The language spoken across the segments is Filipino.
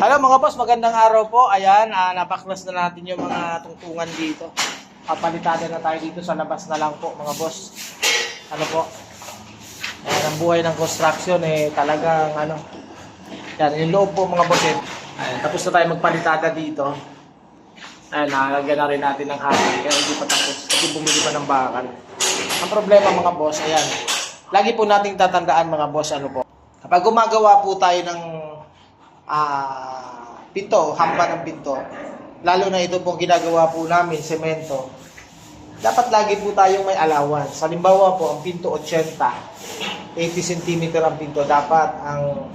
Hello mga boss, magandang araw po. Ayan, napaklas na natin yung mga tungtungan dito. Papalitada na tayo dito sa labas na lang po mga boss. Ano po? Ayan, ang buhay ng construction talagang yan, yung loob po mga boss Ayan, tapos na tayo magpalitada dito. Ayan, nakalagyan na rin natin ng hangin. Kaya hindi pa tapos kasi bumili pa ng bakal. Ang problema mga boss, ayan. Lagi po nating tatandaan mga boss, ano po. Kapag gumagawa po tayo ng pinto, hamba ng pinto, lalo na ito pong ginagawa po namin, semento, dapat lagi po tayong may allowance. Halimbawa po, ang pinto 80 cm ang pinto, dapat ang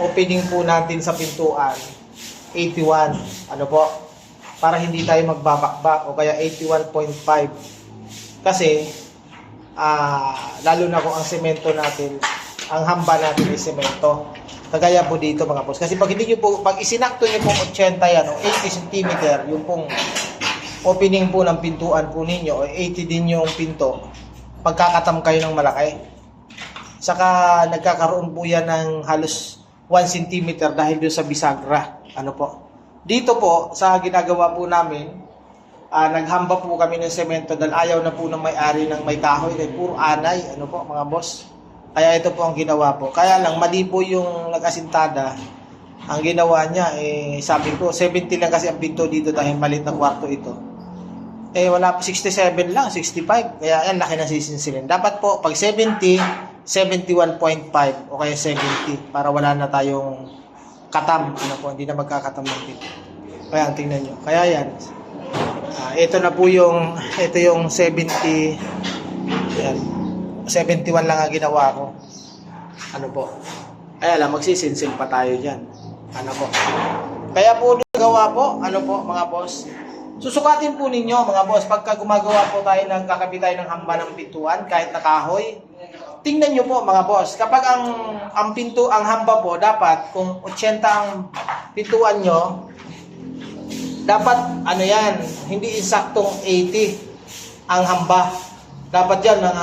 opening po natin sa pintuan 81, ano po, para hindi tayo magbabakbak, o kaya 81.5, kasi lalo na kung ang semento natin, ang hamba natin ay semento. Kagaya po dito mga boss. Kasi pag hindi nyo po, pag isinakto nyo pong 80 yan o 80 cm, yung pong opening po ng pintuan po ninyo o 80 din yung pinto, pagkakatam kayo ng malaki. Saka nagkakaroon po yan ng halos 1 cm dahil doon sa bisagra. Ano po? Dito po, sa ginagawa po namin, naghamba po kami ng semento dahil ayaw na po ng may-ari ng may kahoy dahil puro anay. Ano po mga boss? Kaya ito po ang ginawa po. Kaya lang, mali po yung nag-asintada. Ang ginawa niya, sabi ko, 70 lang kasi ang pinto dito dahil malit na kwarto ito. Wala po, 67 lang, 65. Kaya yan, laki na sisinsilin. Dapat po, pag 70, 71.5 o kaya 70 para wala na tayong katam. Ano po, hindi na magkakatam ng pinto. Kaya, tingnan nyo. Kaya yan. Ito na po yung, ito yung 70. Yan. 71 lang ang ginawa ko. Ano po? Kaya lang, magsisinsil pa tayo dyan. Ano po? Kaya po nagawa po, ano po mga boss? Susukatin po ninyo mga boss, pagka gumagawa po tayo ng kakabit tayo ng hamba ng pintuan, kahit na kahoy, tingnan nyo po mga boss, kapag ang pinto, ang hamba po, dapat kung 80 ang pintuan nyo, dapat ano yan, hindi insaktong 80 ang hamba. Dapat yan ng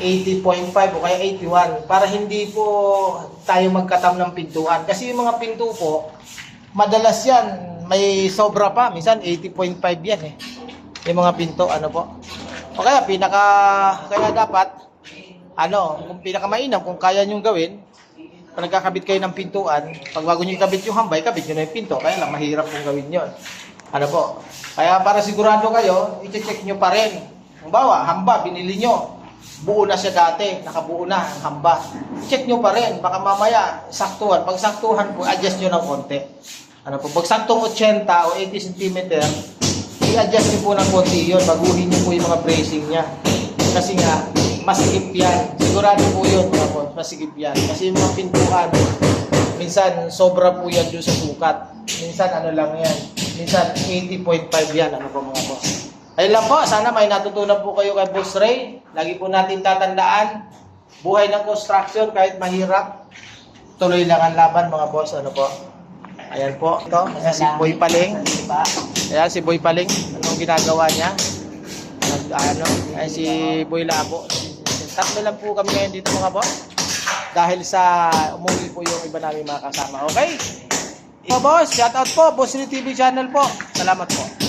80.5 o kaya 81 para hindi po tayo magkatam ng pintuan. Kasi yung mga pinto po, madalas yan, may sobra pa. Minsan 80.5 yan yung mga pinto, ano po. O kaya kaya dapat, kung pinakamainam, kung kaya nyong gawin, pag nagkakabit kayo ng pintuan, pag bago nyo ikabit yung hambay, kabit nyo na yung pinto. Kaya lang, mahirap pong gawin yun. Ano po. Kaya para sigurado kayo, i-check nyo pa rin. Kung bawa, hamba, binili nyo. Buo na siya dati, nakabuo na ang hamba. Check nyo pa rin, baka mamaya saktuhan. Pag saktuhan po, adjust nyo ng konti. Ano po, pag saktong 80 o 80 cm, i-adjust nyo po ng konti yun. Baguhin nyo po yung mga bracing nya. Kasi nga, masigip yan. Sigurado po yun, masigip yan. Kasi yung mga pintuan, minsan sobra po yan doon sa sukat. Minsan ano lang yan. Minsan 80.5 yan. Ano po mga boss? Ayun lang po, sana may natutunan po kayo kay Boss Ray. Lagi po natin tatandaan, buhay ng construction kahit mahirap, tuloy lang ang laban mga boss. Ano po? Ayan po, ito, ayan si Boy Paling. Ayan si Boy Paling, anong ginagawa niya? Ayan si Boy Labo. Tatlo lang po kami ngayon dito mga boss. Dahil sa umuwi po yung iba namin mga kasama. Okay? Boss, shout out po, Boss Ray TV channel po. Salamat po.